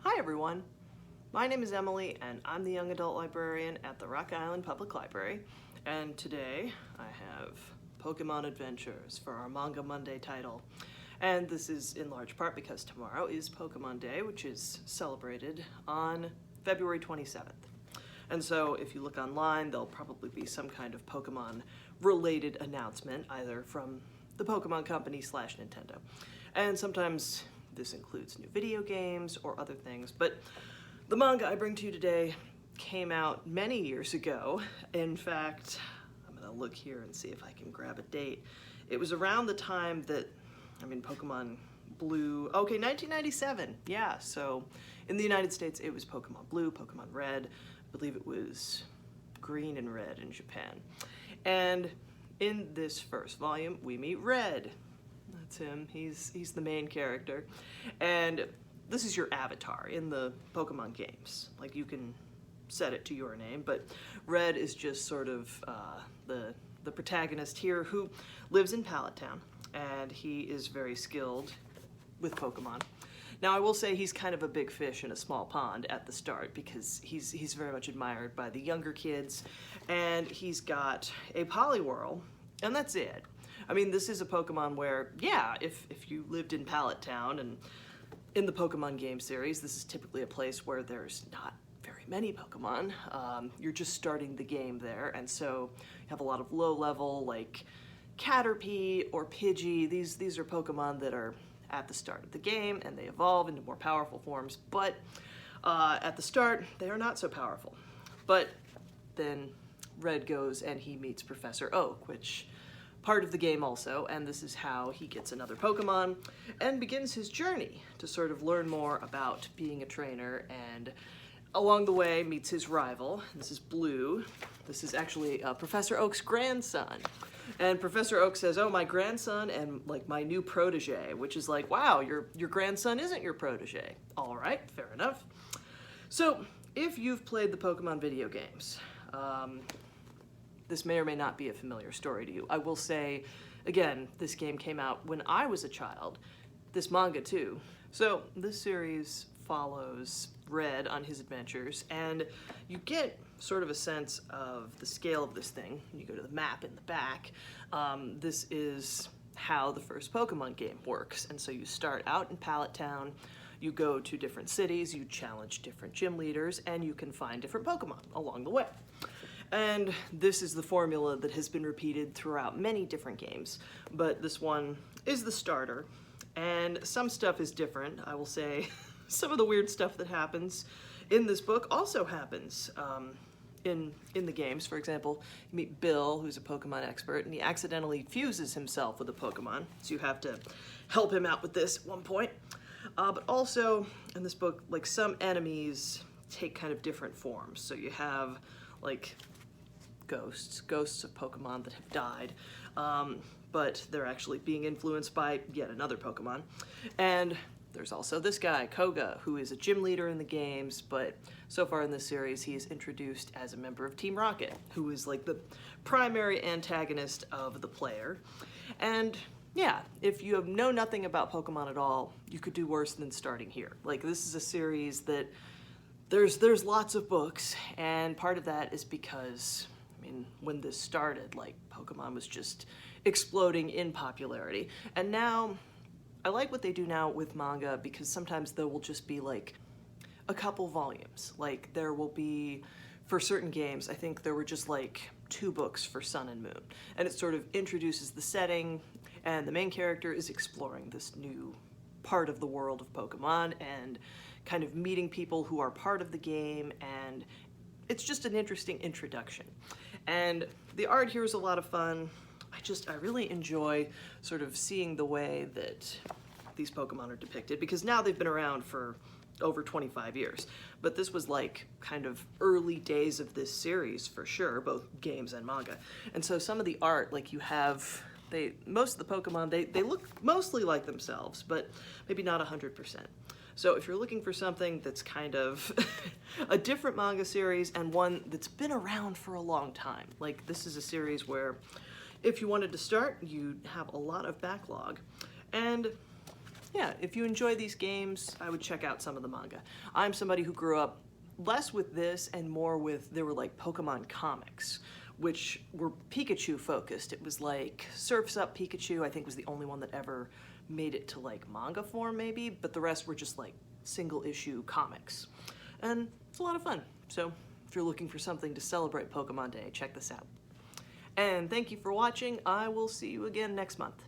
Hi everyone, my name is Emily and I'm the young adult librarian at the Rock Island Public Library, and today I have Pokemon Adventures for our Manga Monday title. And this is in large part because tomorrow is Pokemon Day, which is celebrated on February 27th. And so if you look online, there'll probably be some kind of Pokemon related announcement, either from the Pokemon Company / Nintendo. And sometimes this includes new video games or other things, but the manga I bring to you today came out many years ago. In fact, I'm gonna look here and see if I can grab a date. It was around the time that, Pokemon Blue, okay, 1997, yeah, so in the United States it was Pokemon Blue, Pokemon Red, I believe it was Green and Red in Japan. And in this first volume, we meet Red. That's him, he's the main character. And this is your avatar in the Pokemon games. Like, you can set it to your name, but Red is just sort of the protagonist here, who lives in Pallet Town, and he is very skilled with Pokemon. Now, I will say he's kind of a big fish in a small pond at the start, because he's very much admired by the younger kids, and he's got a Poliwhirl, and that's it. This is a Pokemon where, yeah, if you lived in Pallet Town, and in the Pokemon game series, this is typically a place where there's not very many Pokemon. You're just starting the game there, and so you have a lot of low level, like Caterpie or Pidgey. These are Pokemon that are at the start of the game, and they evolve into more powerful forms, but at the start, they are not so powerful. But then Red goes and he meets Professor Oak, which part of the game also, and this is how he gets another Pokemon and begins his journey to sort of learn more about being a trainer, and along the way meets his rival. This is Blue. This is actually Professor Oak's grandson. And Professor Oak says, oh, my grandson and like my new protege, which is like, wow, your grandson isn't your protege. All right, fair enough. So if you've played the Pokemon video games, this may or may not be a familiar story to you. I will say, again, this game came out when I was a child, this manga too. So this series follows Red on his adventures, and you get sort of a sense of the scale of this thing. You go to the map in the back. This is how the first Pokemon game works. And so you start out in Pallet Town, you go to different cities, you challenge different gym leaders, and you can find different Pokemon along the way. And this is the formula that has been repeated throughout many different games, but this one is the starter, and some stuff is different. I will say some of the weird stuff that happens in this book also happens in the games. For example, you meet Bill, who's a Pokemon expert, and he accidentally fuses himself with a Pokemon, so you have to help him out with this at one point. But also, in this book, like, some enemies take kind of different forms. So you have, like, ghosts of Pokemon that have died, but they're actually being influenced by yet another Pokemon. And there's also this guy, Koga, who is a gym leader in the games, but so far in this series he is introduced as a member of Team Rocket, who is like the primary antagonist of the player. And yeah, if you know nothing about Pokemon at all, you could do worse than starting here. Like, this is a series that there's lots of books, and part of that is because, when this started, like, Pokemon was just exploding in popularity. And now, I like what they do now with manga, because sometimes there will just be like a couple volumes. Like, there will be, for certain games, I think there were just like 2 books for Sun and Moon. And it sort of introduces the setting, and the main character is exploring this new part of the world of Pokemon and kind of meeting people who are part of the game, and it's just an interesting introduction. And the art here is a lot of fun. I really enjoy sort of seeing the way that these Pokemon are depicted, because now they've been around for over 25 years. But this was like kind of early days of this series for sure, both games and manga. And so some of the art, like, you have, most of the Pokemon, they look mostly like themselves, but maybe not 100%. So if you're looking for something that's kind of a different manga series, and one that's been around for a long time, like, this is a series where if you wanted to start, you'd have a lot of backlog. And yeah, if you enjoy these games, I would check out some of the manga. I'm somebody who grew up less with this and more with, there were like Pokemon comics, which were Pikachu focused. It was like Surf's Up Pikachu, I think was the only one that ever made it to like manga form maybe, but the rest were just like single issue comics. And it's a lot of fun. So if you're looking for something to celebrate Pokemon Day, check this out. And thank you for watching. I will see you again next month.